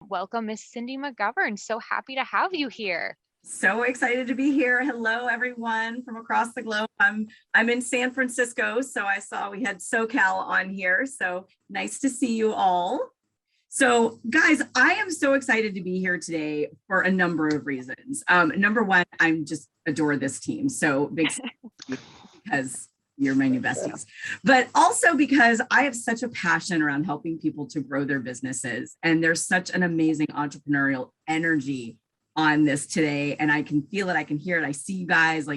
Welcome, Miss Cindy McGovern. So happy to have you here. So excited to be here. Hello, everyone from across the globe. I'm in San Francisco, so I saw we had SoCal on here. So nice to see you all. So, guys, I am so excited to be here today for a number of reasons. Number one, I'm just adore this team. So big because you're my new besties, but also because I have such a passion around helping people to grow their businesses. And there's such an amazing entrepreneurial energy on this today. And I can feel it. I can hear it. I see you guys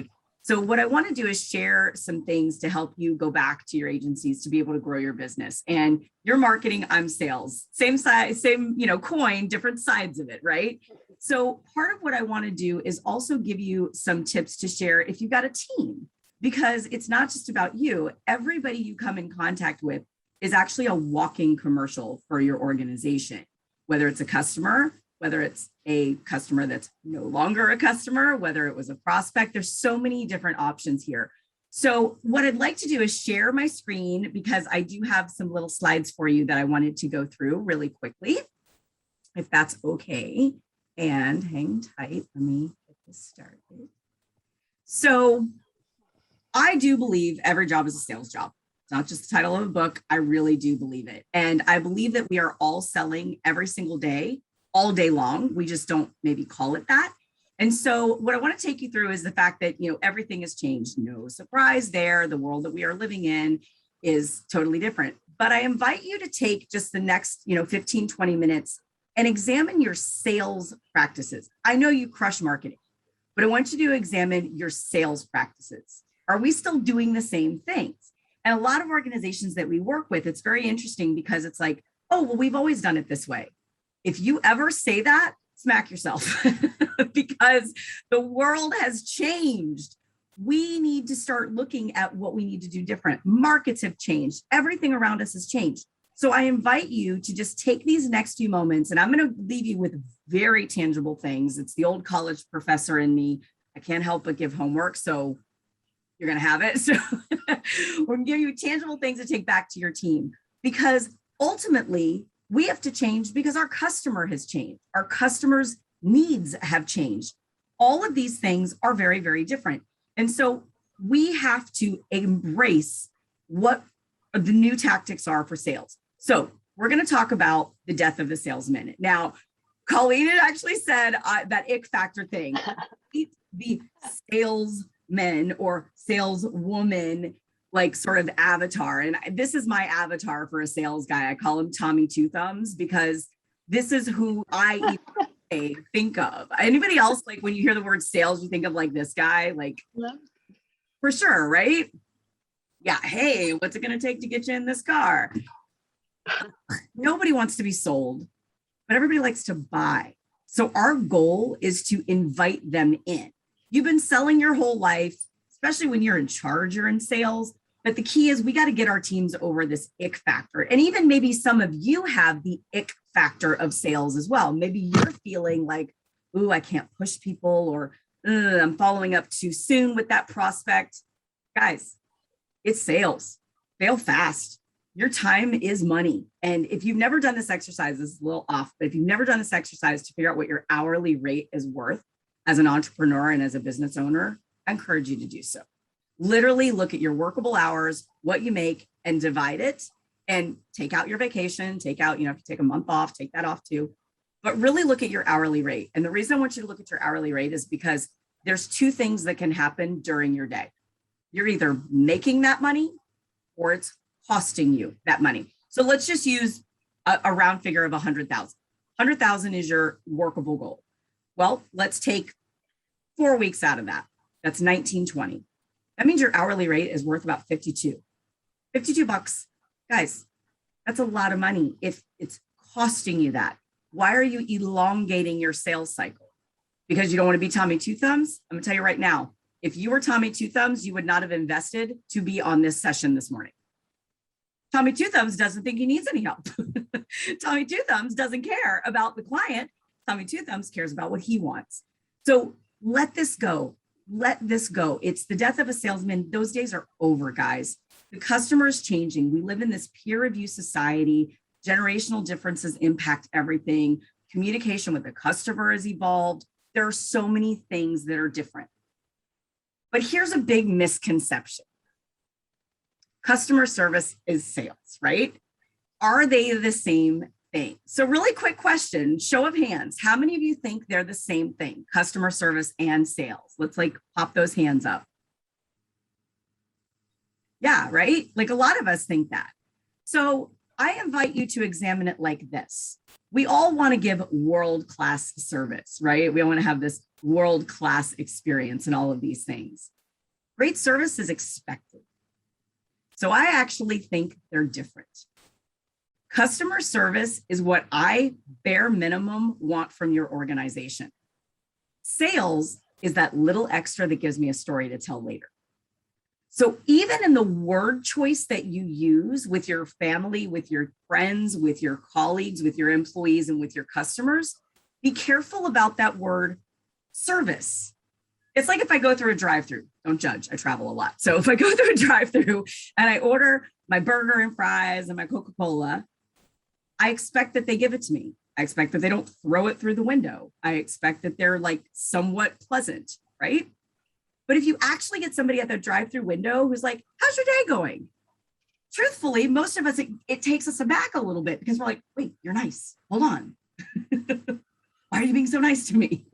so what I want to do is share some things to help you go back to your agencies to be able to grow your business. And your marketing, I'm sales, same side, same, coin, different sides of it, right? So part of what I want to do is also give you some tips to share if you've got a team, because it's not just about you. Everybody you come in contact with is actually a walking commercial for your organization, whether it's a customer, whether it's a customer that's no longer a customer, whether it was a prospect. There's so many different options here. So what I'd like to do is share my screen, because I do have some little slides for you that I wanted to go through really quickly, if that's okay. And hang tight, let me get this started. So I do believe every job is a sales job. It's not just the title of a book. I really do believe it. And I believe that we are all selling every single day, all day long. We just don't maybe call it that. And so what I want to take you through is the fact that, everything has changed. No surprise there. The world that we are living in is totally different. But I invite you to take just the next, 15, 20 minutes and examine your sales practices. I know you crush marketing, but I want you to examine your sales practices. Are we still doing the same things? And a lot of organizations that we work with, it's very interesting because it's like, oh, well, we've always done it this way. If you ever say that, smack yourself because the world has changed. We need to start looking at what we need to do different. Markets have changed. Everything around us has changed. So I invite you to just take these next few moments, and I'm going to leave you with very tangible things. It's the old college professor in me. I can't help but give homework. So you're going to have it. So we're going to give you tangible things to take back to your team, because ultimately we have to change because our customer has changed. Our customers' needs have changed. All of these things are very, very different. And so we have to embrace what the new tactics are for sales. So we're going to talk about the death of the salesman. Now, Colleen had actually said that ick factor thing. The salesman or saleswoman sort of avatar. And this is my avatar for a sales guy. I call him Tommy Two Thumbs, because this is who I think of. Anybody else, when you hear the word sales, you think of this guy, for sure, right? Yeah. Hey, what's it going to take to get you in this car? Nobody wants to be sold, but everybody likes to buy. So our goal is to invite them in. You've been selling your whole life, especially when you're in charge, you're in sales. But the key is we got to get our teams over this ick factor. And even maybe some of you have the ick factor of sales as well. Maybe you're feeling like, ooh, I can't push people, or I'm following up too soon with that prospect. Guys, it's sales. Fail fast. Your time is money. And if you've never done this exercise, this is a little off, but if you've never done this exercise to figure out what your hourly rate is worth as an entrepreneur and as a business owner, I encourage you to do so. Literally look at your workable hours, what you make, and divide it, and take out your vacation, take out, if you take a month off, take that off too, but really look at your hourly rate. And the reason I want you to look at your hourly rate is because there's two things that can happen during your day. You're either making that money or it's costing you that money. So let's just use a round figure of 100,000. 100,000 is your workable goal. Well, let's take 4 weeks out of that. That's 1920. That means your hourly rate is worth about 52 bucks. Guys, that's a lot of money if it's costing you that. Why are you elongating your sales cycle? Because you don't want to be Tommy Two Thumbs? I'm going to tell you right now, if you were Tommy Two Thumbs, you would not have invested to be on this session this morning. Tommy Two Thumbs doesn't think he needs any help. Tommy Two Thumbs doesn't care about the client. Tommy Two Thumbs cares about what he wants. So let this go. Let this go. It's the death of a salesman. Those days are over, guys. The customer is changing. We live in this peer review society. Generational differences impact everything. Communication with the customer has evolved. There are so many things that are different. But here's a big misconception. Customer service is sales, right? Are they the same thing? So really quick question, show of hands. How many of you think they're the same thing? Customer service and sales. Let's like pop those hands up. Yeah, right? Like a lot of us think that. So I invite you to examine it like this. We all want to give world-class service, right? We all want to have this world-class experience and all of these things. Great service is expected. So I actually think they're different. Customer service is what I bare minimum want from your organization. Sales is that little extra that gives me a story to tell later. So even in the word choice that you use with your family, with your friends, with your colleagues, with your employees, and with your customers, be careful about that word service. It's like if I go through a drive-through, don't judge, I travel a lot. So if I go through a drive-through and I order my burger and fries and my Coca-Cola, I expect that they give it to me. I expect that they don't throw it through the window. I expect that they're like somewhat pleasant, right? But if you actually get somebody at the drive-through window who's like, how's your day going? Truthfully, most of us, it takes us aback a little bit because we're like, wait, you're nice. Hold on. Why are you being so nice to me?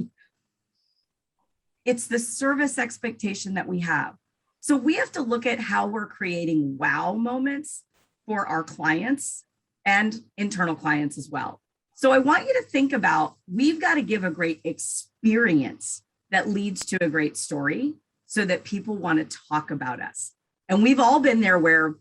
It's the service expectation that we have. So we have to look at how we're creating wow moments for our clients and internal clients as well. So I want you to think about, we've got to give a great experience that leads to a great story so that people want to talk about us. And we've all been there where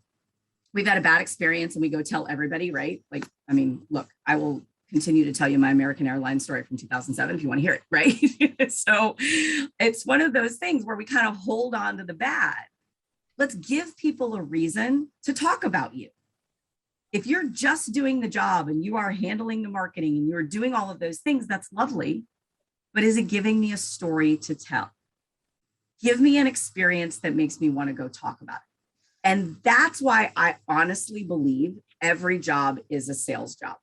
we've had a bad experience and we go tell everybody, right? Like, I mean, look, I will continue to tell you my American Airlines story from 2007 if you want to hear it, right? So it's one of those things where we kind of hold on to the bad. Let's give people a reason to talk about you. If you're just doing the job and you are handling the marketing and you're doing all of those things, that's lovely. But is it giving me a story to tell? Give me an experience that makes me want to go talk about it. And that's why I honestly believe every job is a sales job,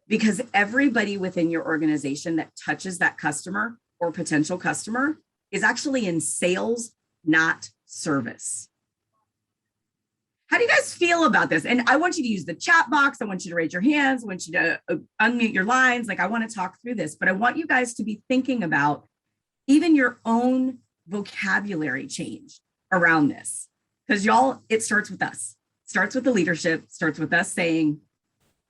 because everybody within your organization that touches that customer or potential customer is actually in sales, not service. How do you guys feel about this? And I want you to use the chat box. I want you to raise your hands. I want you to unmute your lines. Like, I want to talk through this, but I want you guys to be thinking about even your own vocabulary change around this. Because y'all, it starts with us. It starts with the leadership, starts with us saying,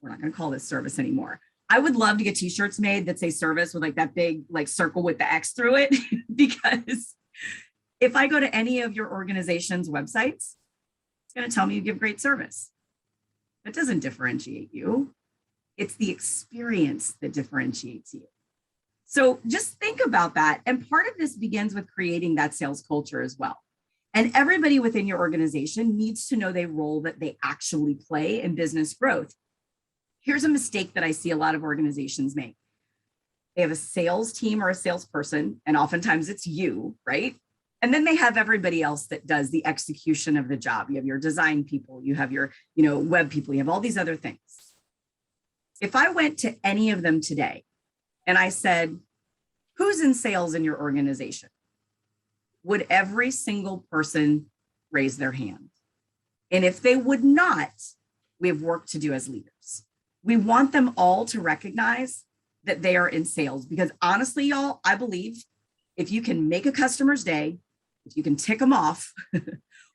we're not going to call this service anymore. I would love to get t-shirts made that say service with like that big like circle with the X through it. Because if I go to any of your organization's websites, it's going to tell me you give great service. That doesn't differentiate you. It's the experience that differentiates you. So just think about that. And part of this begins with creating that sales culture as well. And everybody within your organization needs to know the role that they actually play in business growth. Here's a mistake that I see a lot of organizations make. They have a sales team or a salesperson, and oftentimes it's you, right? And then they have everybody else that does the execution of the job. You have your design people, you have your, web people, you have all these other things. If I went to any of them today and I said, who's in sales in your organization? Would every single person raise their hand? And if they would not, we have work to do as leaders. We want them all to recognize that they are in sales, because honestly, y'all, I believe if you can make a customer's day, if you can tick them off,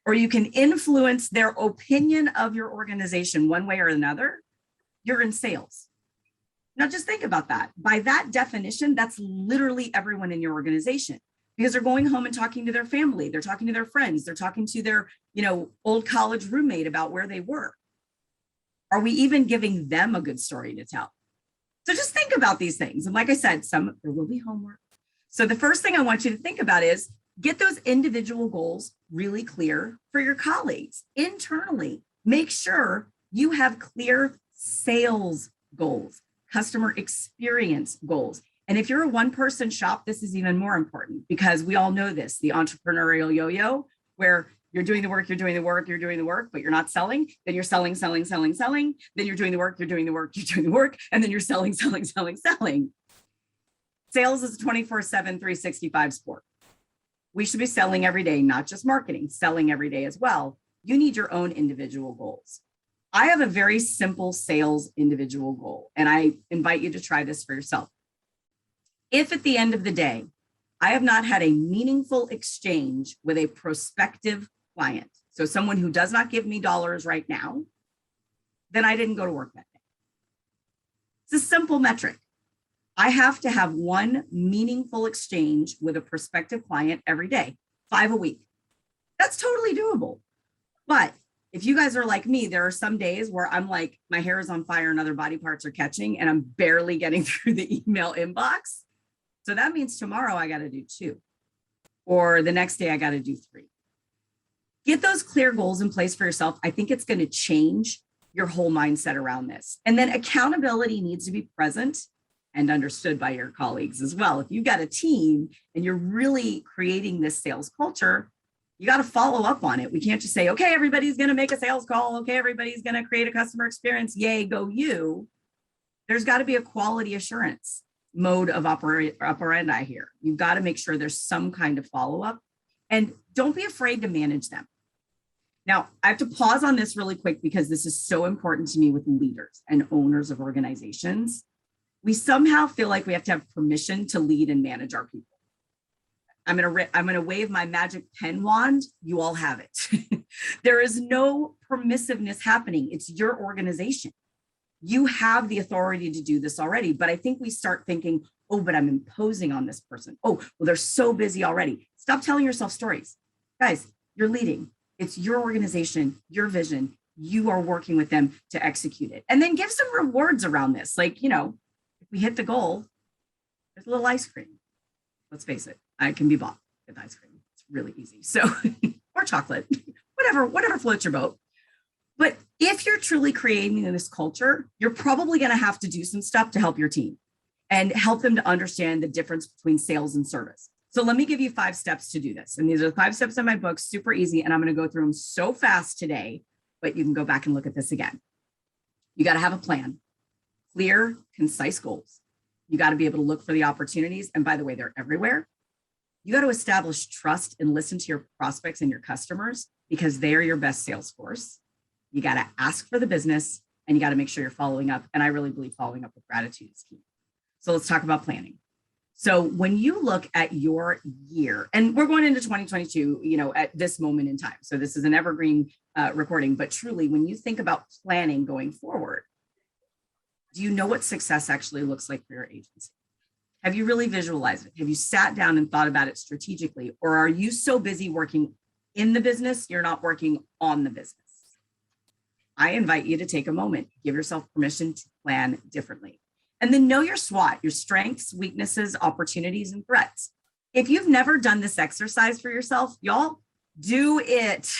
or you can influence their opinion of your organization one way or another, you're in sales. Now just think about that. By that definition, that's literally everyone in your organization, because they're going home and talking to their family, they're talking to their friends, they're talking to their, old college roommate about where they were. Are we even giving them a good story to tell? So just think about these things. And like I said, there will be homework. So the first thing I want you to think about is get those individual goals really clear for your colleagues internally. Make sure you have clear sales goals, customer experience goals. And if you're a one-person shop, this is even more important, because we all know this, the entrepreneurial yo-yo, where You're doing the work, you're doing the work, you're doing the work, but you're not selling. Then you're selling, selling, selling, selling. Then you're doing the work, you're doing the work, you're doing the work. And then you're selling, selling, selling, selling. Sales is a 24/7, 365 sport. We should be selling every day, not just marketing, selling every day as well. You need your own individual goals. I have a very simple sales individual goal, and I invite you to try this for yourself. If at the end of the day, I have not had a meaningful exchange with a prospective client, so someone who does not give me dollars right now, then I didn't go to work that day. It's a simple metric. I have to have one meaningful exchange with a prospective client every day, 5 a week. That's totally doable. But if you guys are like me, there are some days where I'm like, my hair is on fire and other body parts are catching, and I'm barely getting through the email inbox. So that means tomorrow I got to do 2, or the next day I got to do 3. Get those clear goals in place for yourself. I think it's going to change your whole mindset around this. And then accountability needs to be present and understood by your colleagues as well. If you've got a team and you're really creating this sales culture, you got to follow up on it. We can't just say, okay, everybody's going to make a sales call. Okay, everybody's going to create a customer experience. Yay, go you. There's got to be a quality assurance mode of operandi here. You've got to make sure there's some kind of follow-up, and don't be afraid to manage them. Now, I have to pause on this really quick because this is so important to me with leaders and owners of organizations. We somehow feel like we have to have permission to lead and manage our people. I'm going to wave my magic pen wand. You all have it. There is no permissiveness happening. It's your organization. You have the authority to do this already. But I think we start thinking, oh, but I'm imposing on this person. Oh, well, they're so busy already. Stop telling yourself stories. Guys, you're leading. It's your organization, your vision. You are working with them to execute it. And then give some rewards around this. Like, if we hit the goal, there's a little ice cream. Let's face it, it can be bought with ice cream. It's really easy. So, or chocolate, whatever floats your boat. But if you're truly creating this culture, you're probably going to have to do some stuff to help your team and help them to understand the difference between sales and service. So let me give you 5 steps to do this. And these are the 5 steps in my book, super easy. And I'm going to go through them so fast today, but you can go back and look at this again. You got to have a plan, clear, concise goals. You got to be able to look for the opportunities. And by the way, they're everywhere. You got to establish trust and listen to your prospects and your customers because they are your best sales force. You got to ask for the business, and you got to make sure you're following up. And I really believe following up with gratitude is key. So let's talk about planning. So when you look at your year, and we're going into 2022, at this moment in time. So this is an evergreen recording, but truly when you think about planning going forward, do you know what success actually looks like for your agency? Have you really visualized it? Have you sat down and thought about it strategically? Or are you so busy working in the business, you're not working on the business? I invite you to take a moment, give yourself permission to plan differently. And then know your SWOT, your strengths, weaknesses, opportunities, and threats. If you've never done this exercise for yourself, y'all, do it.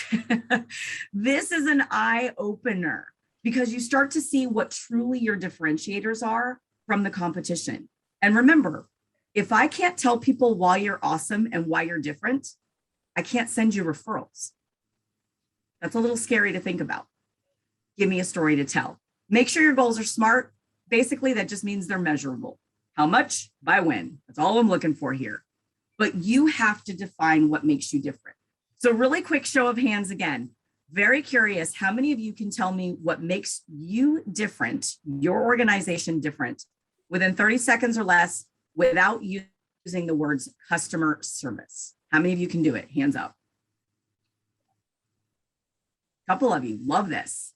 This is an eye opener because you start to see what truly your differentiators are from the competition. And remember, if I can't tell people why you're awesome and why you're different, I can't send you referrals. That's a little scary to think about. Give me a story to tell. Make sure your goals are SMART. Basically, that just means they're measurable. How much? By when? That's all I'm looking for here. But you have to define what makes you different. So really quick show of hands again. Very curious, how many of you can tell me what makes you different, your organization different, within 30 seconds or less without using the words customer service? How many of you can do it? Hands up. A couple of you love this.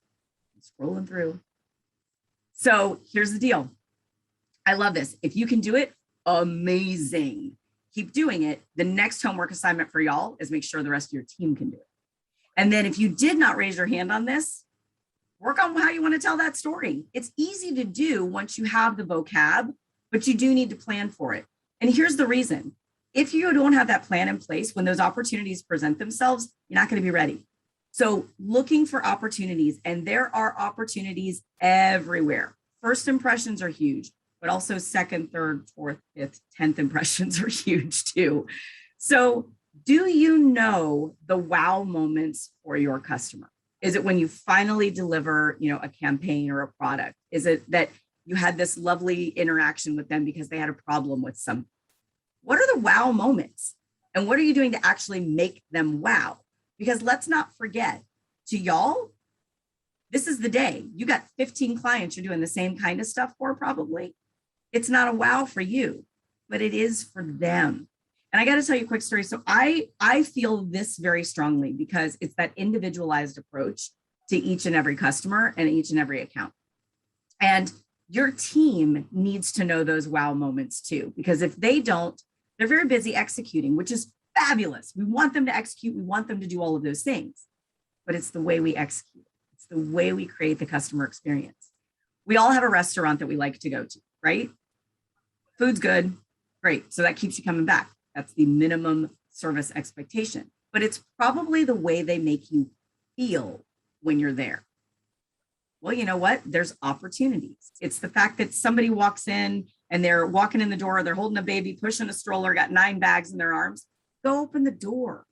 Scrolling through. So here's the deal. I love this. If you can do it, amazing. Keep doing it. The next homework assignment for y'all is make sure the rest of your team can do it. And then if you did not raise your hand on this, work on how you want to tell that story. It's easy to do once you have the vocab, but you do need to plan for it. And here's the reason. If you don't have that plan in place, when those opportunities present themselves, you're not going to be ready. So looking for opportunities, and there are opportunities everywhere. First impressions are huge, but also second, third, fourth, fifth, 10th impressions are huge too. So Do you know the wow moments for your customer? Is it when you finally deliver, a campaign or a product? Is it that you had this lovely interaction with them because they had a problem with some? What are the wow moments? And what are you doing to actually make them wow? Because let's not forget, to y'all, this is the day. You got 15 clients you're doing the same kind of stuff for, probably. It's not a wow for you, but it is for them. And I got to tell you a quick story. So I feel this very strongly because it's that individualized approach to each and every customer and each and every account. And your team needs to know those wow moments too, because if they don't, they're very busy executing, which is fabulous. We want them to execute. We want them to do all of those things, but it's the way we execute. It's the way we create the customer experience. We all have a restaurant that we like to go to, right? Food's good. Great. So that keeps you coming back. That's the minimum service expectation, but it's probably the way they make you feel when you're there. Well, you know what? There's opportunities. It's the fact that somebody walks in and they're walking in the door, they're holding a baby, pushing a stroller, got 9 bags in their arms. Go open the door.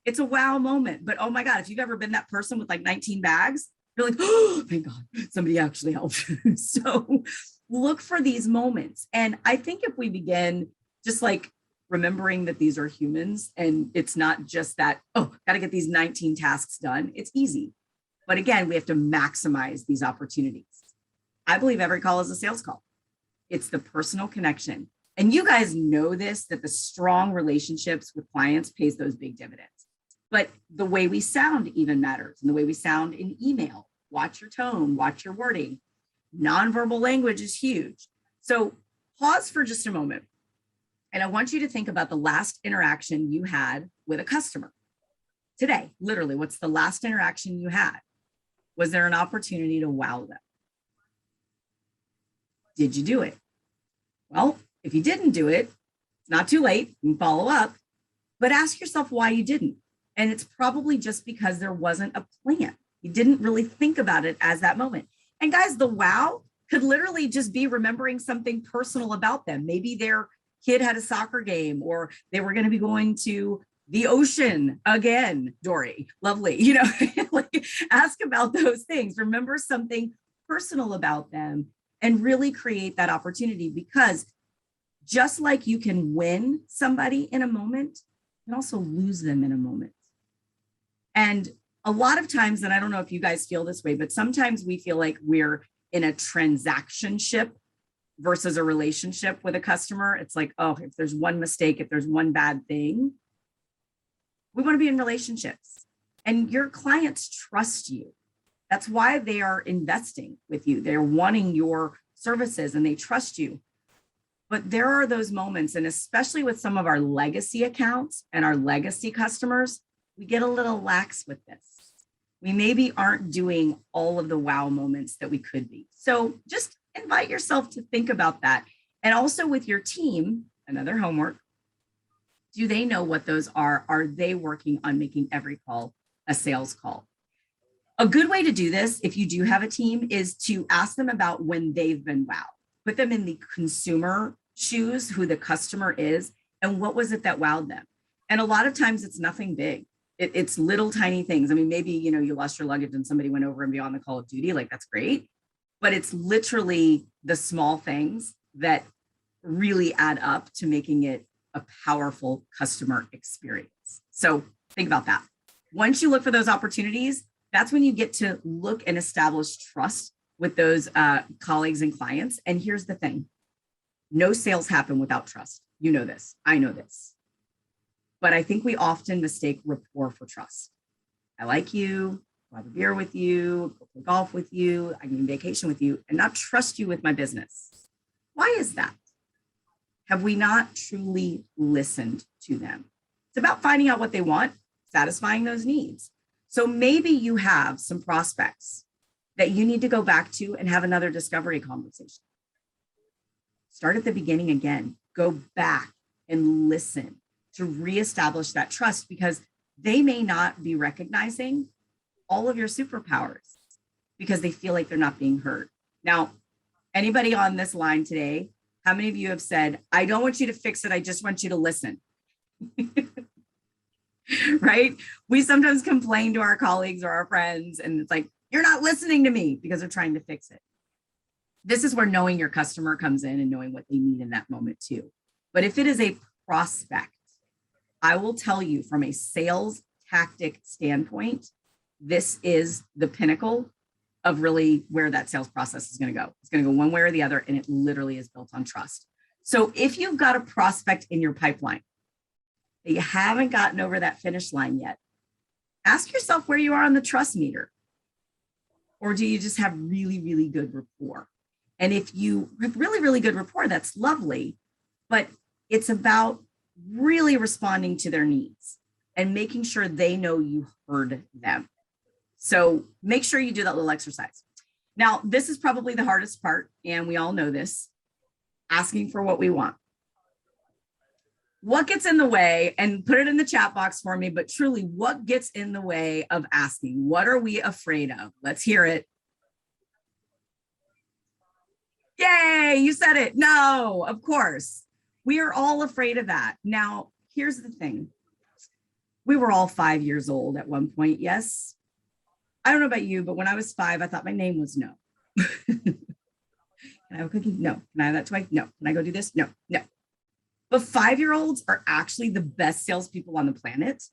It's a wow moment. But oh my God, if you've ever been that person with like 19 bags, you're like, oh, thank God, somebody actually helped. So look for these moments. And I think if we begin just like remembering that these are humans and it's not just that, oh, got to get these 19 tasks done. It's easy. But again, we have to maximize these opportunities. I believe every call is a sales call. It's the personal connection. And you guys know this, that the strong relationships with clients pays those big dividends. But the way we sound even matters, and the way we sound in email. Watch your tone, watch your wording. Nonverbal language is huge. So pause for just a moment. And I want you to think about the last interaction you had with a customer today. Literally, what's the last interaction you had? Was there an opportunity to wow them? Did you do it? Well, if you didn't do it, it's not too late. You can follow up, but ask yourself why you didn't. And it's probably just because there wasn't a plan. You didn't really think about it as that moment. And guys, the wow could literally just be remembering something personal about them. Maybe their kid had a soccer game, or they were going to be going to the ocean again. Dory, lovely. Like ask about those things. Remember something personal about them and really create that opportunity, because just like you can win somebody in a moment, you can also lose them in a moment. And a lot of times, and I don't know if you guys feel this way, but sometimes we feel like we're in a transactionship versus a relationship with a customer. It's like, oh, if there's one mistake, if there's one bad thing, we want to be in relationships. And your clients trust you. That's why they are investing with you. They're wanting your services and they trust you. But there are those moments, and especially with some of our legacy accounts and our legacy customers, we get a little lax with this. We maybe aren't doing all of the wow moments that we could be. So just invite yourself to think about that. And also with your team, another homework, do they know what those are? Are they working on making every call a sales call? A good way to do this, if you do have a team, is to ask them about when they've been wowed. Put them in the consumer shoes, who the customer is, and what was it that wowed them? And a lot of times it's nothing big. It's little tiny things. I mean, maybe, you lost your luggage and somebody went over and beyond the call of duty, like that's great. But it's literally the small things that really add up to making it a powerful customer experience. So think about that. Once you look for those opportunities, that's when you get to look and establish trust with those colleagues and clients. And here's the thing. No sales happen without trust. You know this. I know this. But I think we often mistake rapport for trust. I like you, I'll have a beer with you, go play golf with you, I can vacation with you, and not trust you with my business. Why is that? Have we not truly listened to them? It's about finding out what they want, satisfying those needs. So maybe you have some prospects that you need to go back to and have another discovery conversation. Start at the beginning again. Go back and listen to reestablish that trust, because they may not be recognizing all of your superpowers because they feel like they're not being heard. Now, anybody on this line today, how many of you have said, I don't want you to fix it, I just want you to listen? right? We sometimes complain to our colleagues or our friends, and it's like, you're not listening to me because they're trying to fix it. This is where knowing your customer comes in and knowing what they need in that moment too. But if it is a prospect, I will tell you from a sales tactic standpoint, this is the pinnacle of really where that sales process is going to go. It's going to go one way or the other, and it literally is built on trust. So if you've got a prospect in your pipeline that you haven't gotten over that finish line yet, ask yourself where you are on the trust meter. Or do you just have really, really good rapport? And if you have really, really good rapport, that's lovely, but it's about really responding to their needs and making sure they know you heard them. So make sure you do that little exercise. Now, this is probably the hardest part, and we all know this, asking for what we want. What gets in the way, and put it in the chat box for me, but truly, what gets in the way of asking? What are we afraid of? Let's hear it. Yay, you said it. No, of course. We are all afraid of that. Now, here's the thing. We were all 5 years old at one point, yes? I don't know about you, but when I was 5, I thought my name was No. Can I have a cookie? No. Can I have that toy? No. Can I go do this? No, no. But 5-year-olds are actually the best salespeople on the planet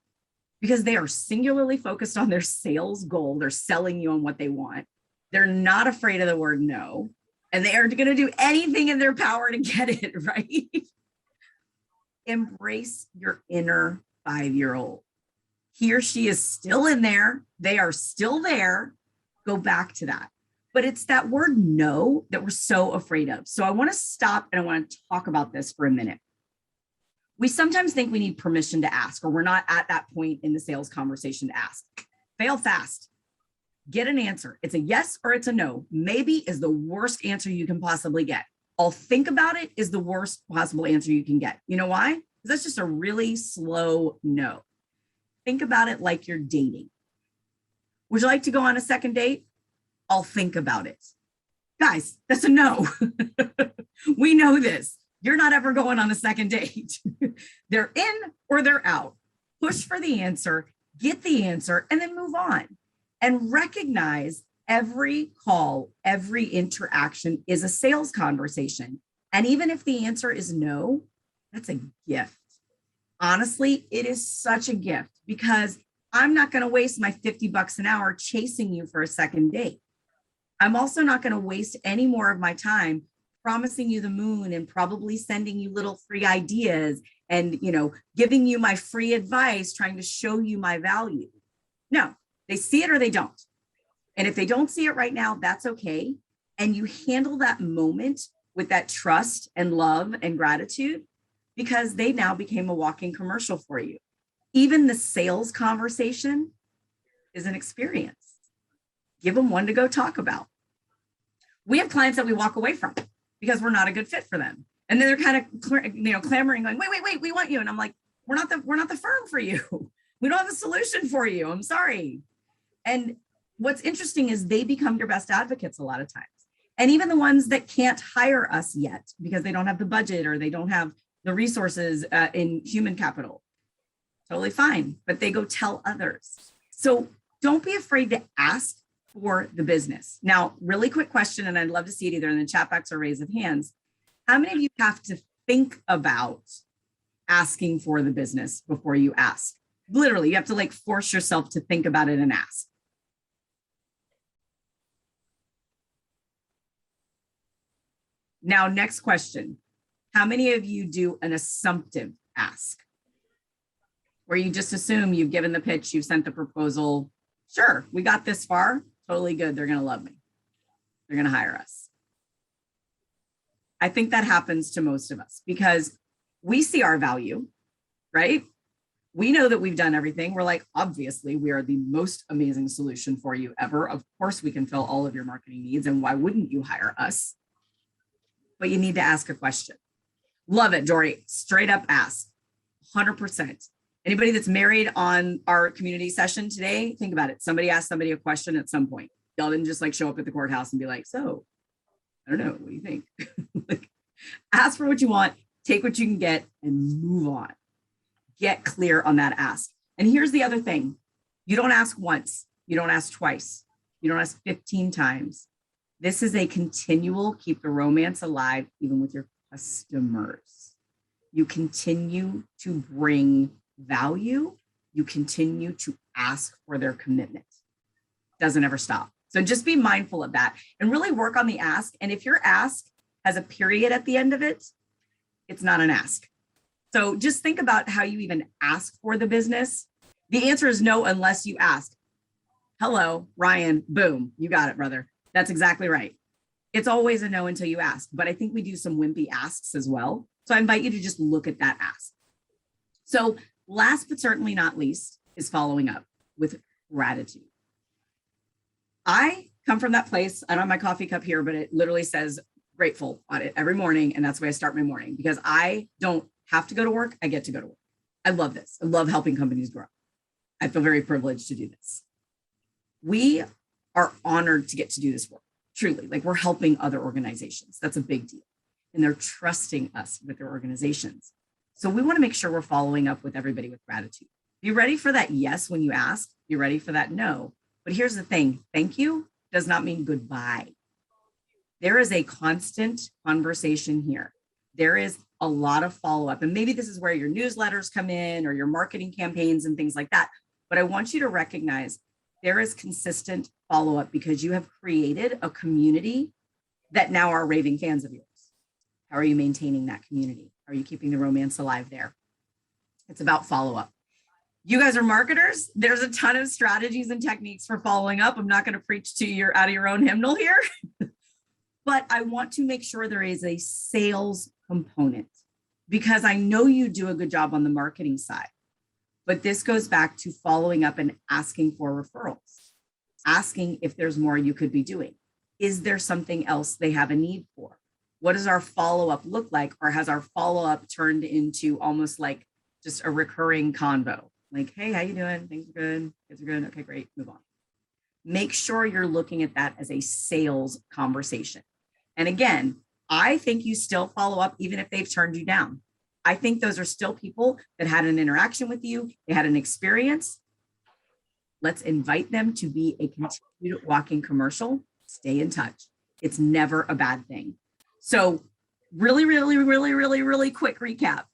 because they are singularly focused on their sales goal. They're selling you on what they want. They're not afraid of the word no, and they are going to do anything in their power to get it, right? Embrace your inner 5-year-old. He or she is still in there. They are still there. Go back to that. But it's that word no that we're so afraid of. So I want to stop and I want to talk about this for a minute. We sometimes think we need permission to ask, or we're not at that point in the sales conversation to ask. Fail fast. Get an answer. It's a yes or it's a no. Maybe is the worst answer you can possibly get. I'll think about it is the worst possible answer you can get. You know why? Because that's just a really slow no. Think about it like you're dating. Would you like to go on a second date? I'll think about it. Guys, that's a no. We know this. You're not ever going on a second date. They're in or they're out. Push for the answer, get the answer, and then move on. And recognize every call, every interaction is a sales conversation. And even if the answer is no, that's a gift. Honestly, it is such a gift because I'm not going to waste my $50 an hour chasing you for a second date. I'm also not going to waste any more of my time promising you the moon and probably sending you little free ideas and, giving you my free advice, trying to show you my value. No, they see it or they don't. And if they don't see it right now, that's okay. And you handle that moment with that trust and love and gratitude because they now became a walking commercial for you. Even the sales conversation is an experience. Give them one to go talk about. We have clients that we walk away from because we're not a good fit for them. And then they're kind of, clamoring, going, wait, we want you. And I'm like, we're not the firm for you. We don't have a solution for you. I'm sorry. And what's interesting is they become your best advocates a lot of times. And even the ones that can't hire us yet because they don't have the budget or they don't have the resources in human capital, totally fine. But they go tell others. So don't be afraid to ask for the business. Now, really quick question, and I'd love to see it either in the chat box or raise of hands. How many of you have to think about asking for the business before you ask? Literally, you have to force yourself to think about it and ask. Now, next question. How many of you do an assumptive ask? Where you just assume you've given the pitch, you've sent the proposal. Sure, we got this far. Totally good. They're going to love me. They're going to hire us. I think that happens to most of us because we see our value, right? We know that we've done everything. We're like, obviously, we are the most amazing solution for you ever. Of course, we can fill all of your marketing needs. And why wouldn't you hire us? But you need to ask a question. Love it, Dory. Straight up ask. 100%. Anybody that's married on our community session today, think about it. Somebody asked somebody a question at some point. Y'all didn't just show up at the courthouse and be like, so, I don't know, what do you think? Ask for what you want, take what you can get, and move on. Get clear on that ask. And here's the other thing. You don't ask once, you don't ask twice, you don't ask 15 times. This is a continual keep the romance alive, even with your customers. You continue to bring value. You continue to ask for their commitment. Doesn't ever stop. So just be mindful of that and really work on the ask. And if your ask has a period at the end of it, it's not an ask. So just think about how you even ask for the business. The answer is no, unless you ask. Hello, Ryan, boom, you got it, brother. That's exactly right. It's always a no until you ask, but I think we do some wimpy asks as well. So I invite you to just look at that ask. So last but certainly not least is following up with gratitude. I come from that place. I don't have my coffee cup here, but it literally says grateful on it every morning. And that's the way I start my morning because I don't have to go to work. I get to go to work. I love this. I love helping companies grow. I feel very privileged to do this. We are honored to get to do this work, truly. Like we're helping other organizations. That's a big deal. And they're trusting us with their organizations. So we want to make sure we're following up with everybody with gratitude. Be ready for that yes when you ask. Be ready for that no. But here's the thing. Thank you does not mean goodbye. There is a constant conversation here. There is a lot of follow-up. And maybe this is where your newsletters come in or your marketing campaigns and things like that. But I want you to recognize there is consistent follow-up because you have created a community that now are raving fans of yours. How are you maintaining that community? Are you keeping the romance alive there? It's about follow-up. You guys are marketers. There's a ton of strategies and techniques for following up. I'm not going to preach to you out of your own hymnal here, but I want to make sure there is a sales component because I know you do a good job on the marketing side, but this goes back to following up and asking for referrals, asking if there's more you could be doing. Is there something else they have a need for? What does our follow-up look like? Or has our follow-up turned into almost like just a recurring convo? Like, hey, how you doing? Things are good. Kids are good. Okay, great. Move on. Make sure you're looking at that as a sales conversation. And again, I think you still follow up even if they've turned you down. I think those are still people that had an interaction with you. They had an experience. Let's invite them to be a continued walking commercial. Stay in touch. It's never a bad thing. So really quick recap.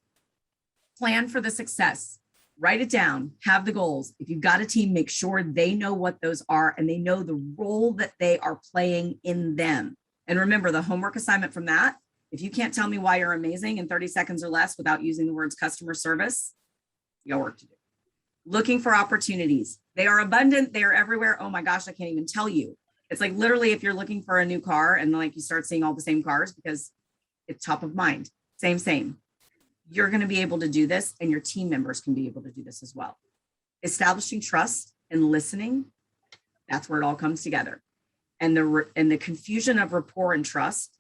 Plan for the success. Write it down, have the goals. If you've got a team, make sure they know what those are and they know the role that they are playing in them. And remember the homework assignment from that, if you can't tell me why you're amazing in 30 seconds or less without using the words customer service, you got work to do. Looking for opportunities. They are abundant. They are everywhere. Oh my gosh, I can't even tell you. It's like literally if you're looking for a new car and like you start seeing all the same cars because it's top of mind. Same. You're going to be able to do this and your team members can be able to do this as well. Establishing trust and listening, that's where it all comes together. And the confusion of rapport and trust,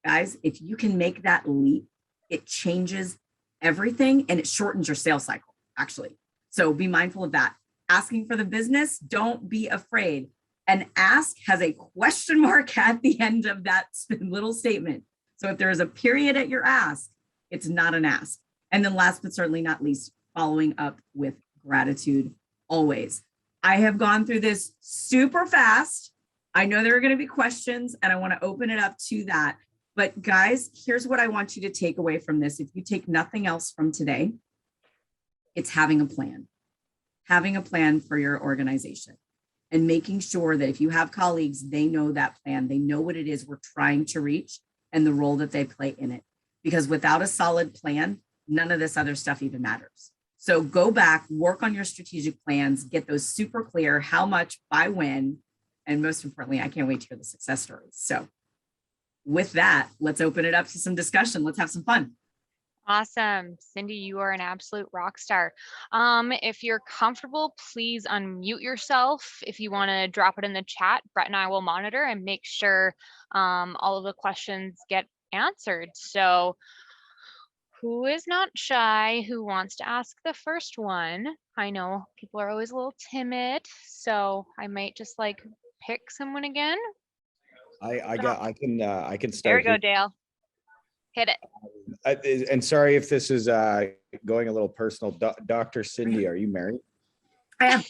guys, if you can make that leap, it changes everything and it shortens your sales cycle, actually. So be mindful of that. Asking for the business, don't be afraid. An ask has a question mark at the end of that little statement. So if there is a period at your ask, it's not an ask. And then last but certainly not least, following up with gratitude always. I have gone through this super fast. I know there are going to be questions and I want to open it up to that. But guys, here's what I want you to take away from this. If you take nothing else from today, it's having a plan. Having a plan for your organization and making sure that if you have colleagues, they know that plan. They know what it is we're trying to reach and the role that they play in it. Because without a solid plan, none of this other stuff even matters. So go back, work on your strategic plans, get those super clear, how much, by when, and most importantly, I can't wait to hear the success stories. So with that, let's open it up to some discussion. Let's have some fun. Awesome. Cindy, you are an absolute rock star. If you're comfortable, please unmute yourself. If you want to drop it in the chat, Brett and I will monitor and make sure all of the questions get answered. So who is not shy, who wants to ask the first one? I know people are always a little timid, so I might just like pick someone again. I can There start we go, here. Dale. Hit it. And sorry if this is going a little personal. Dr. Cindy, are you married? I am.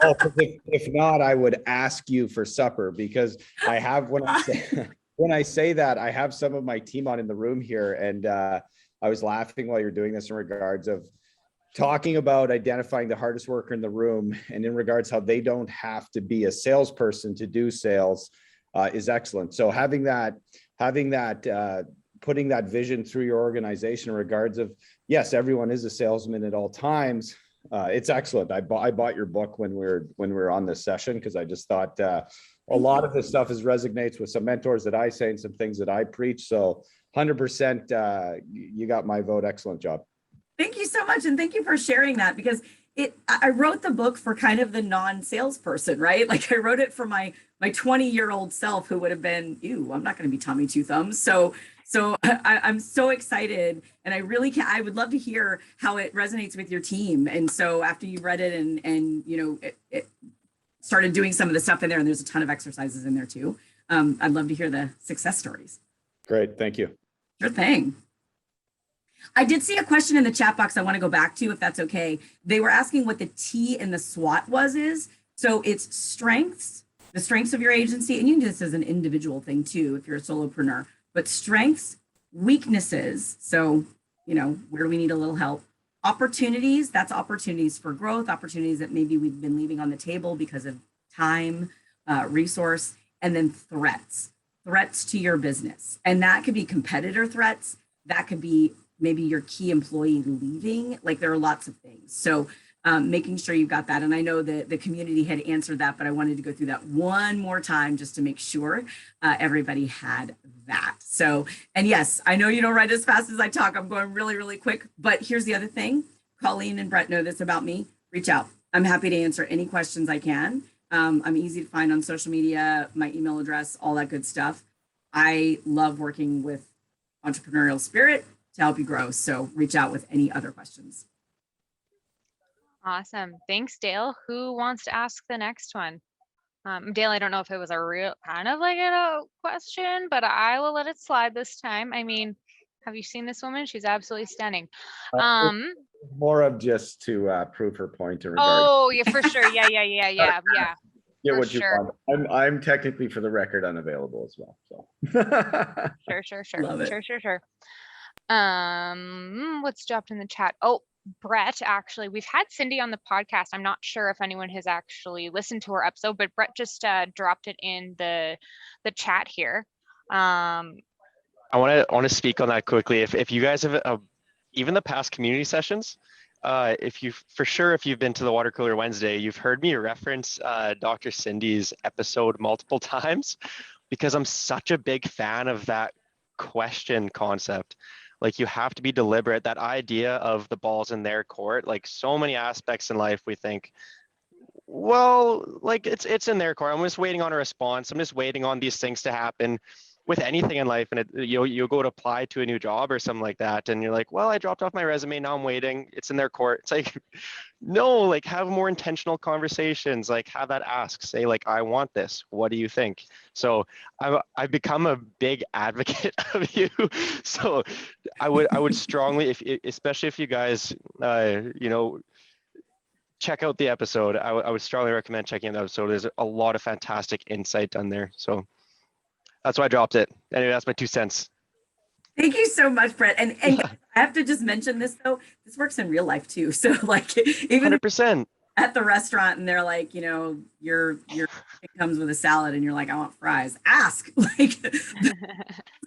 Oh, 'cause if not, I would ask you for supper, because I have, when I say when I say that, I have some of my team on in the room here, and I was laughing while you're doing this in regards of talking about identifying the hardest worker in the room, and in regards how they don't have to be a salesperson to do sales is excellent. So having that, putting that vision through your organization in regards of, yes, everyone is a salesman at all times. It's excellent. I bought your book when we were on this session, because I just thought a lot of this stuff resonates with some mentors that I say and some things that I preach. So 100%, you got my vote. Excellent job. Thank you so much. And thank you for sharing that, because I wrote the book for kind of the non-salesperson, right? Like I wrote it for my 20-year-old self, who would have been, ew, I'm not going to be Tommy Two Thumbs. So I'm so excited, and I would love to hear how it resonates with your team. And so after you read it and it started doing some of the stuff in there, and there's a ton of exercises in there too. I'd love to hear the success stories. Great. Thank you. Sure thing. I did see a question in the chat box I want to go back to, if that's okay. They were asking what the T in the SWOT is. So it's strengths, the strengths of your agency, and you can do this as an individual thing too if you're a solopreneur, but strengths, weaknesses. So, where do we need a little help? Opportunities, that's opportunities for growth, opportunities that maybe we've been leaving on the table because of time, resource, and then threats to your business. And that could be competitor threats. That could be maybe your key employee leaving. Like there are lots of things. So making sure you've got that. And I know that the community had answered that, but I wanted to go through that one more time just to make sure everybody had that. So, and yes, I know you don't write as fast as I talk. I'm going really, really quick. But here's the other thing. Colleen and Brett know this about me. Reach out. I'm happy to answer any questions I can. I'm easy to find on social media, my email address, all that good stuff. I love working with entrepreneurial spirit to help you grow. So reach out with any other questions. Awesome. Thanks, Dale. Who wants to ask the next one? Dale, I don't know if it was a real kind of like a question, but I will let it slide this time. I mean, have you seen this woman? She's absolutely stunning. More of just to prove her point in regards. Oh, yeah, for sure. Yeah. Get for what you sure. want. I'm technically, for the record, unavailable as well. So Sure. Love it. Sure. What's dropped in the chat? Oh, Brett, actually, we've had Cindy on the podcast. I'm not sure if anyone has actually listened to her episode, but Brett just dropped it in the chat here. I want to speak on that quickly. If you guys have even the past community sessions, if you've been to the Water Cooler Wednesday, you've heard me reference Dr. Cindy's episode multiple times, because I'm such a big fan of that question concept. Like, you have to be deliberate. That idea of the ball's in their court, like so many aspects in life, we think, well, like it's in their court. I'm just waiting on a response. I'm just waiting on these things to happen. With anything in life, and you go to apply to a new job or something like that, and you're like, well, I dropped off my resume, now I'm waiting, it's in their court. It's like, no, like have more intentional conversations, like have that ask, say like, I want this, what do you think? So I've become a big advocate of you. So I would strongly, especially if you guys check out the episode, I would strongly recommend checking out the episode. There's a lot of fantastic insight done there. So that's why I dropped it. Anyway, that's my 2 cents. Thank you so much, Brett. And I have to just mention this though, this works in real life too. So like even 100%. at the restaurant and they're like, your it comes with a salad and you're like, I want fries. Ask. Like what's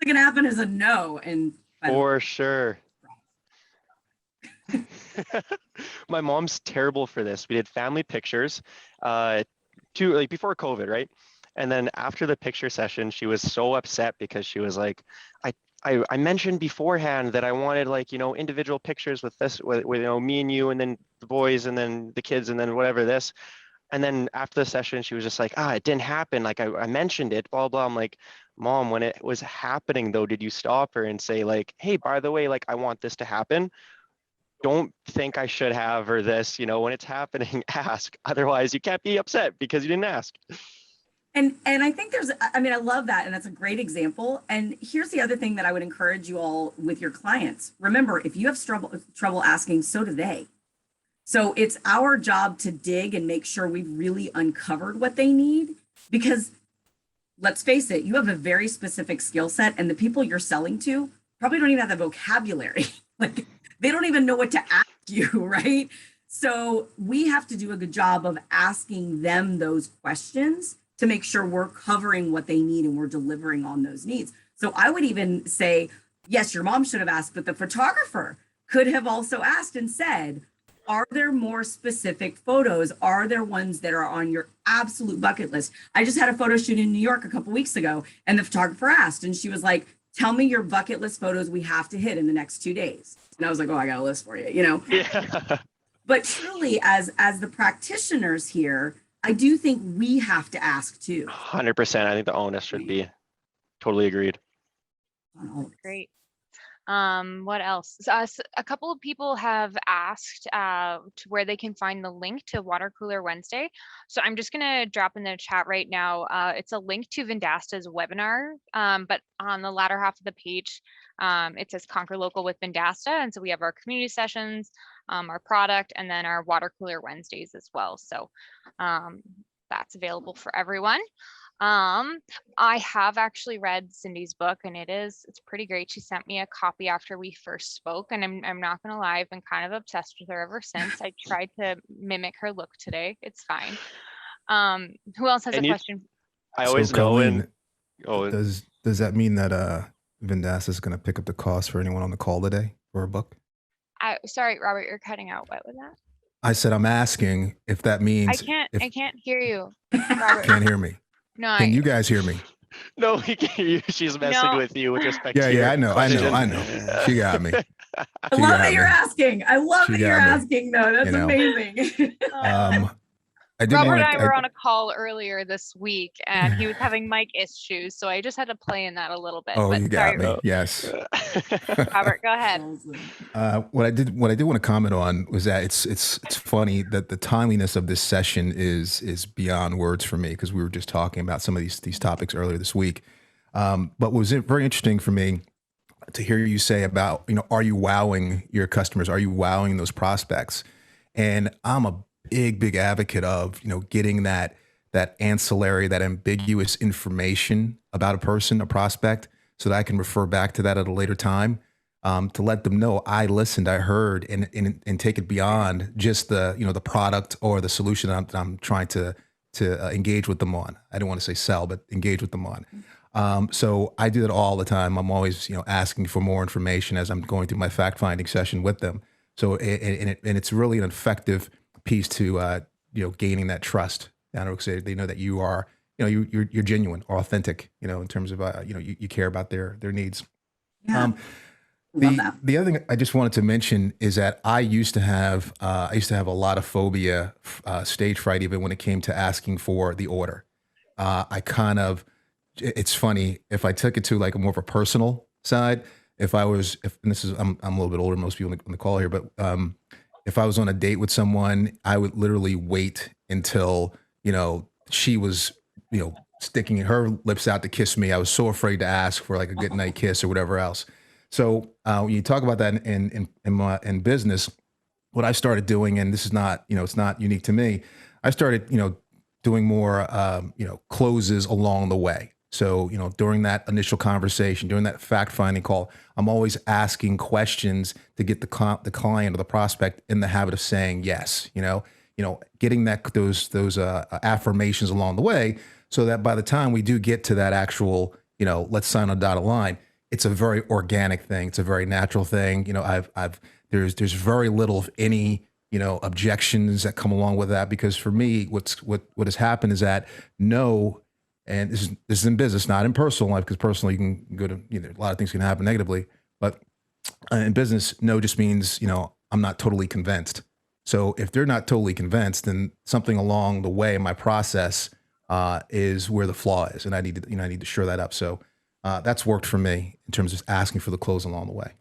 gonna happen is a no. And for sure. My mom's terrible for this. We did family pictures before COVID, right? And then after the picture session, she was so upset because she was like, I mentioned beforehand that I wanted individual pictures with me and you, and then the boys, and then the kids, and then whatever this. And then after the session, she was just like, it didn't happen. Like I mentioned it, blah, blah. I'm like, Mom, when it was happening though, did you stop her and say like, hey, by the way, like I want this to happen? Don't think I should have, or this, when it's happening, ask. Otherwise you can't be upset because you didn't ask. And I think I mean, I love that. And that's a great example. And here's the other thing that I would encourage you all with your clients. Remember, if you have trouble asking, so do they. So it's our job to dig and make sure we've really uncovered what they need, because let's face it, you have a very specific skill set, and the people you're selling to probably don't even have the vocabulary. Like, they don't even know what to ask you, right? So we have to do a good job of asking them those questions to make sure we're covering what they need and we're delivering on those needs. So I would even say, yes, your mom should have asked, but the photographer could have also asked and said, are there more specific photos? Are there ones that are on your absolute bucket list? I just had a photo shoot in New York a couple weeks ago, and the photographer asked, and she was like, tell me your bucket list photos we have to hit in the next 2 days. And I was like, oh, I got a list for you, you know? Yeah. But truly, as the practitioners here, I do think we have to ask too. 100%. I think the onus should be. Totally agreed. Great. What else? A couple of people have asked to where they can find the link to Water Cooler Wednesday. So I'm just gonna drop in the chat right now. It's a link to Vendasta's webinar, but on the latter half of the page, it says Conquer Local with Vendasta. And so we have our community sessions, our product, and then our Water Cooler Wednesdays as well. So that's available for everyone. I have actually read Cindy's book, and it's pretty great. She sent me a copy after we first spoke, and I'm not gonna lie, I've been kind of obsessed with her ever since. I tried to mimic her look today. It's fine. Who else has a question? I always So, know Colleen, when. does that mean that Vendasta is going to pick up the cost for anyone on the call today for a book? Sorry, Robert, you're cutting out. What was that? I said I'm asking if that means I can't hear you, Robert. can't hear me. No, Can you guys hear me? No, we can hear you. She's messing No. with you with respect to Yeah, your I know. question. She got me. I love that you're asking. I love She that you're got me. asking, though. That's You know. amazing. I did Robert want and I to. were on a call earlier this week, and he was having mic issues, so I just had to play in that a little bit. Oh, but you got sorry, me. Yes. Robert, go ahead. What I did want to comment on was that it's funny that the timeliness of this session is beyond words for me, because we were just talking about some of these topics earlier this week. But what was very interesting for me to hear you say about, are you wowing your customers? Are you wowing those prospects? And I'm a big advocate of, getting that ancillary, that ambiguous information about a person, a prospect, so that I can refer back to that at a later time, to let them know I listened, I heard, and take it beyond just the, the product or the solution that I'm trying to engage with them on. I don't want to say sell, but engage with them on. So I do that all the time. I'm always, asking for more information as I'm going through my fact-finding session with them. So, and it's really an effective piece to, gaining that trust. They know that you are, you're genuine or authentic, in terms of, you care about their needs. Yeah. Love that. The other thing I just wanted to mention is that I used to have a lot of phobia, stage fright, even when it came to asking for the order. It's funny, if I took it to like a more of a personal side, and this is, I'm a little bit older than most people on the call here, but if I was on a date with someone, I would literally wait until, she was, sticking her lips out to kiss me. I was so afraid to ask for like a good night kiss or whatever else. So when you talk about that in business, what I started doing, and this is not, it's not unique to me, I started, doing more, closes along the way. So, during that initial conversation, during that fact-finding call, I'm always asking questions to get the client or the prospect in the habit of saying yes. Getting those affirmations along the way, so that by the time we do get to that actual, let's sign on a dotted line, it's a very organic thing. It's a very natural thing. There's very little, if any, objections that come along with that, because for me, what has happened is that no. And this is in business, not in personal life, because personally you can go to, a lot of things can happen negatively. But in business, no just means, I'm not totally convinced. So if they're not totally convinced, then something along the way in my process is where the flaw is, and I need to shore that up. So that's worked for me in terms of asking for the close along the way.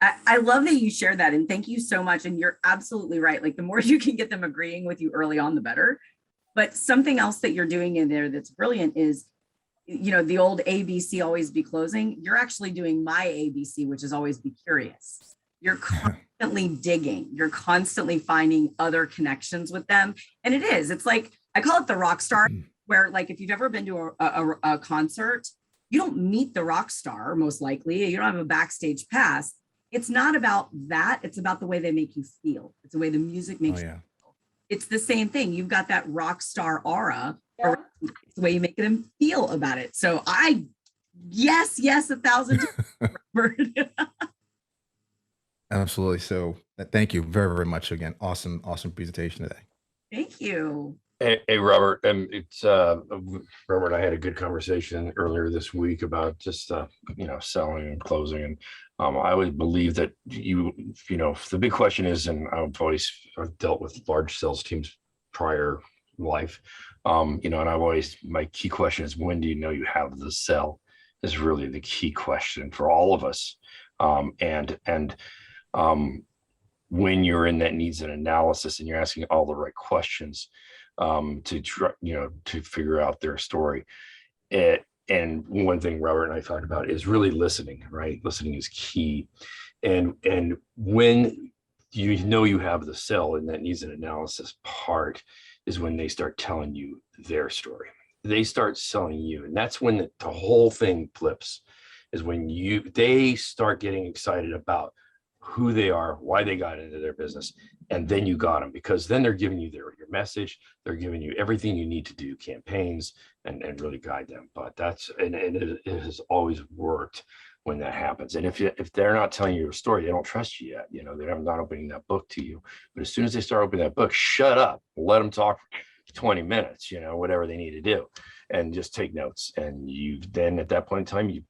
I love that you shared that, and thank you so much. And you're absolutely right. Like, the more you can get them agreeing with you early on, the better. But something else that you're doing in there that's brilliant is, the old ABC, always be closing. You're actually doing my ABC, which is always be curious. You're constantly digging. You're constantly finding other connections with them. And it's like, I call it the rock star, where like, if you've ever been to a concert, you don't meet the rock star, most likely. You don't have a backstage pass. It's not about that. It's about the way they make you feel. It's the way the music makes you feel. It's the same thing. You've got that rock star aura, or it's the way you make them feel about it. So yes, 1,000. Absolutely. So thank you very, very much again. Awesome presentation today. Thank you. Hey, Robert, it's Robert and I had a good conversation earlier this week about just selling and closing, and I always believe that the big question is, and I've dealt with large sales teams prior life, and my key question is, when do you know you have the sell is really the key question for all of us, and when you're in that needs and analysis and you're asking all the right questions to try, to figure out their story. And one thing Robert and I talked about is really listening, right? Listening is key. And when you have the sell and that needs an analysis part is when they start telling you their story. They start selling you. And that's when the whole thing flips, is when they start getting excited about who they are, why they got into their business, and then you got them, because then they're giving you your message, they're giving you everything you need to do campaigns and really guide them. But it has always worked when that happens. And if they're not telling you your story, they don't trust you yet. They're not opening that book to you. But as soon as they start opening that book, shut up, let them talk for 20 minutes, whatever they need to do, and just take notes. And then at that point in time, you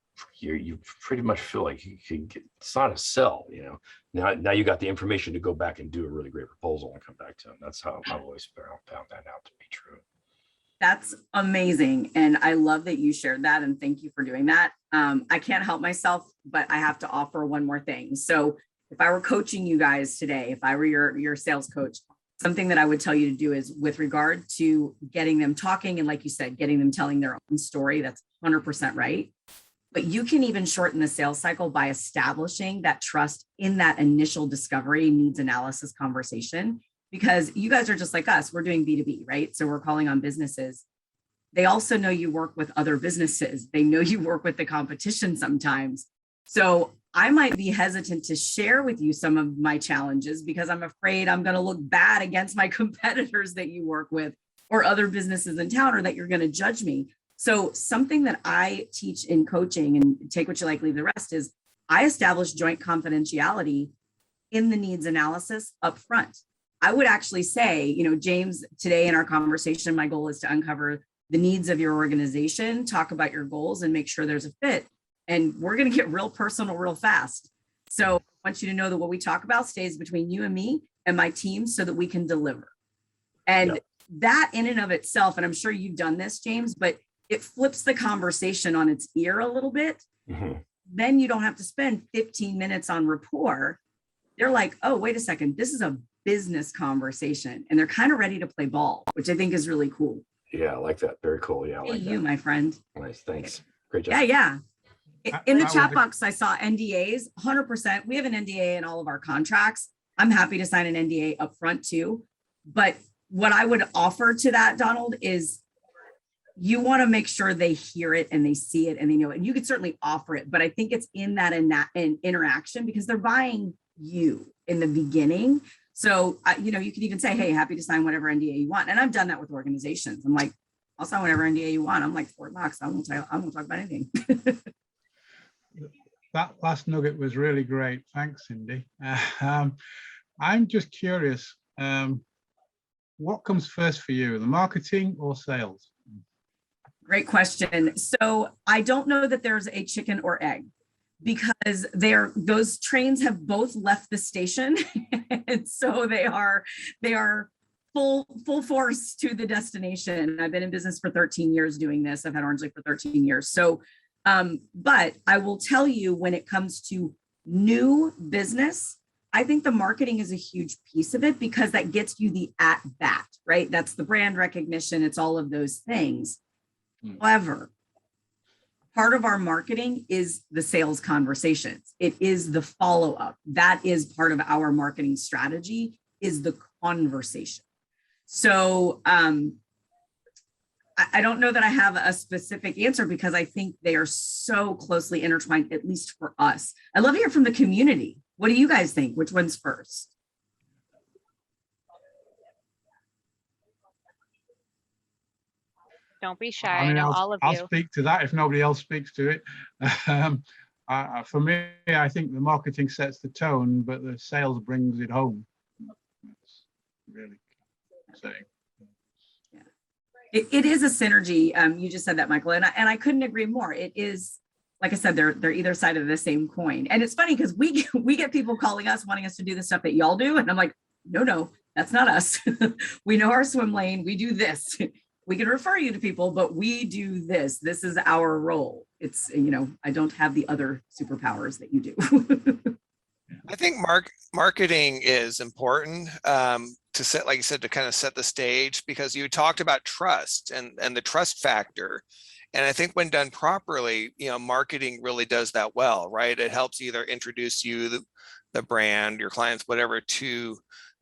pretty much feel like you can it's not a sell, now you got the information to go back and do a really great proposal and come back to them. That's how I've always found that out to be true. That's amazing. And I love that you shared that. And thank you for doing that. I can't help myself, but I have to offer one more thing. So if I were coaching you guys today, if I were your sales coach, something that I would tell you to do is, with regard to getting them talking, and like you said, getting them telling their own story, that's 100% right. But you can even shorten the sales cycle by establishing that trust in that initial discovery needs analysis conversation, because you guys are just like us. We're doing B2B, right? So we're calling on businesses. They also know you work with other businesses. They know you work with the competition sometimes. So I might be hesitant to share with you some of my challenges because I'm afraid I'm going to look bad against my competitors that you work with or other businesses in town, or that you're going to judge me. So something that I teach in coaching, and take what you like, leave the rest, is I establish joint confidentiality in the needs analysis up front. I would actually say, James, today in our conversation, my goal is to uncover the needs of your organization, talk about your goals, and make sure there's a fit. And we're going to get real personal real fast. So I want you to know that what we talk about stays between you and me and my team so that we can deliver. And that in and of itself, and I'm sure you've done this, James, but it flips the conversation on its ear a little bit. Mm-hmm. Then you don't have to spend 15 minutes on rapport. They're like, oh, wait a second, this is a business conversation. And they're kind of ready to play ball, which I think is really cool. Yeah, I like that. Very cool. Yeah. I like you, my friend. Nice. Thanks. Great job. Yeah. In the chat box, I saw NDAs, 100%. We have an NDA in all of our contracts. I'm happy to sign an NDA up front too. But what I would offer to that, Donald, is you want to make sure they hear it and they see it and they know it. And you could certainly offer it, but I think it's in that interaction, because they're buying you in the beginning. So, you can even say, hey, happy to sign whatever NDA you want. And I've done that with organizations. I'm like, I'll sign whatever NDA you want. I'm like $4. I won't talk about anything. That last nugget was really great. Thanks, Cindy. I'm just curious, what comes first for you, the marketing or sales? Great question. So I don't know that there's a chicken or egg, because those trains have both left the station. And so they are full force to the destination. I've been in business for 13 years doing this. I've had Orange Lake for 13 years. So, but I will tell you, when it comes to new business, I think the marketing is a huge piece of it because that gets you the at bat, right? That's the brand recognition. It's all of those things. However, part of our marketing is the sales conversations. It is the follow-up. That is part of our marketing strategy, is the conversation. So I don't know that I have a specific answer because I think they are so closely intertwined, at least for us. I love to hear from the community. What do you guys think? Which one's first? Don't be shy. I I mean, know I'll, all of I'll you. speak to that if nobody else speaks to it. For me, I think the marketing sets the tone, but the sales brings it home. That's really saying. It is a synergy. You just said that, Michael, and I couldn't agree more. It is, like I said, they're either side of the same coin. And it's funny because we get people calling us wanting us to do the stuff that y'all do, and I'm like, no, that's not us. We know our swim lane. We do this. We can refer you to people, but we do this. This is our role. It's, I don't have the other superpowers that you do. I think marketing is important to set, like you said, to kind of set the stage, because you talked about trust and the trust factor. And I think when done properly, marketing really does that well, right? It helps either introduce you, the brand, your clients, whatever, to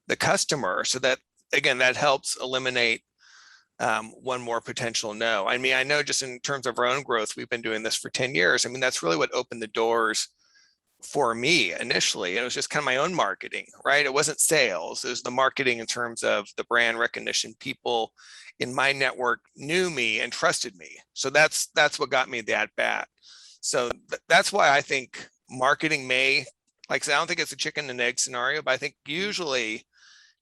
the customer, so that, again, that helps eliminate one more potential no. I mean, I know just in terms of our own growth, we've been doing this for 10 years. I mean, that's really what opened the doors for me initially. It was just kind of my own marketing, right? It wasn't sales. It was the marketing in terms of the brand recognition. People in my network knew me and trusted me. So that's what got me the at bat. So that's why I think marketing may, like I said, I don't think it's a chicken and egg scenario, but I think usually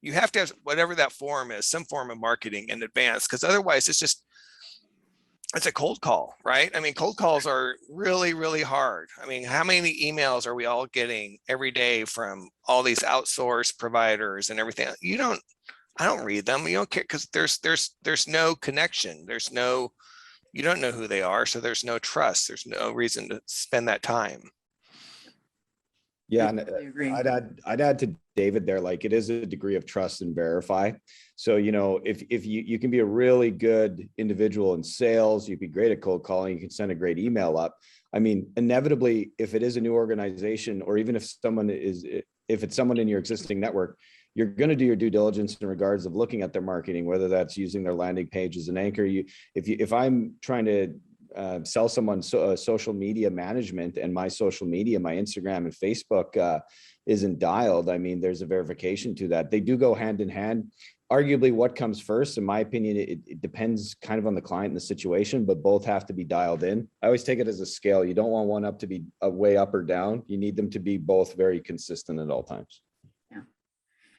you have to have whatever that form is, some form of marketing in advance, because otherwise it's a cold call, right? I mean, cold calls are really, really hard. I mean, how many emails are we all getting every day from all these outsourced providers and everything? I don't read them. You don't care, because there's no connection. You don't know who they are. So there's no trust. There's no reason to spend that time. Yeah, I and totally agree. I'd add to David there, like, it is a degree of trust and verify. So, if you can be a really good individual in sales, you'd be great at cold calling, you can send a great email up. I mean, inevitably, if it is a new organization, or even if it's someone in your existing network, you're going to do your due diligence in regards of looking at their marketing, whether that's using their landing page as an anchor. If I'm trying to sell someone social media management, and my social media, my Instagram and Facebook isn't dialed, I mean, there's a verification to that. They do go hand in hand. Arguably, what comes first, in my opinion, it depends kind of on the client and the situation, but both have to be dialed in. I always take it as a scale. You don't want one up to be way up or down. You need them to be both very consistent at all times.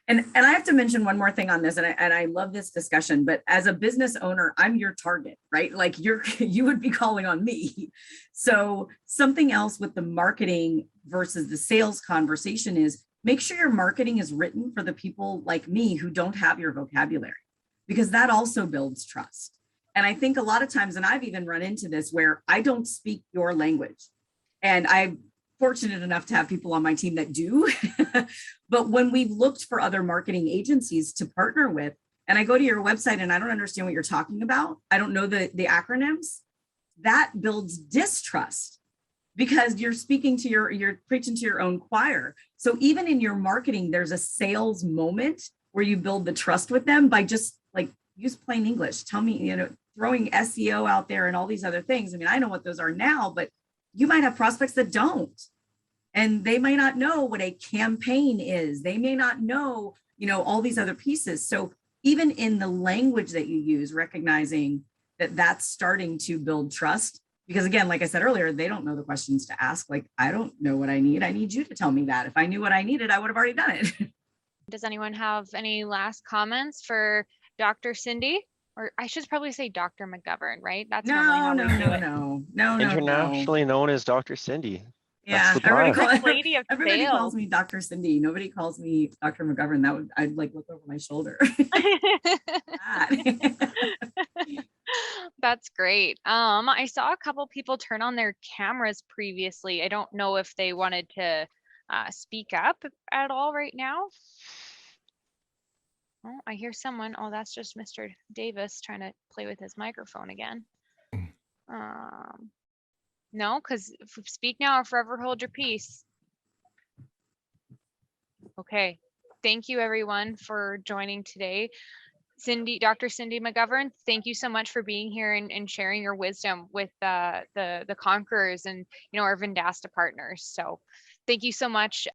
And I have to mention one more thing on this, and I love this discussion, but as a business owner, I'm your target, right? Like you would be calling on me. So something else with the marketing versus the sales conversation is make sure your marketing is written for the people like me who don't have your vocabulary, because that also builds trust. And I think a lot of times, and I've even run into this, where I don't speak your language, and I'm fortunate enough to have people on my team that do. But when we've looked for other marketing agencies to partner with, and I go to your website and I don't understand what you're talking about, I don't know the acronyms, that builds distrust, because you're preaching to your own choir. So even in your marketing, there's a sales moment where you build the trust with them by just like, use plain English. Tell me, throwing SEO out there and all these other things. I mean, I know what those are now, but you might have prospects that don't, and they may not know what a campaign is. They may not know, all these other pieces. So even in the language that you use, recognizing that that's starting to build trust, because again, like I said earlier, they don't know the questions to ask. Like, I don't know what I need. I need you to tell me that. If I knew what I needed, I would have already done it. Does anyone have any last comments for Dr. Cindy? Or I should probably say Dr. McGovern, right? That's normally how we do it. No. Internationally known as Dr. Cindy. Yeah, That's the vibe. Lady of everybody sales. calls me Dr. Cindy. Nobody calls me Dr. McGovern. I'd like look over my shoulder. That's great. I saw a couple people turn on their cameras previously. I don't know if they wanted to speak up at all right now? Oh, I hear someone. Oh, that's just Mr. Davis trying to play with his microphone again. No, because speak now or forever hold your peace. Okay. Thank you everyone for joining today. Dr. Cindy McGovern, thank you so much for being here and sharing your wisdom with the conquerors and our Vendasta partners. So thank you so much.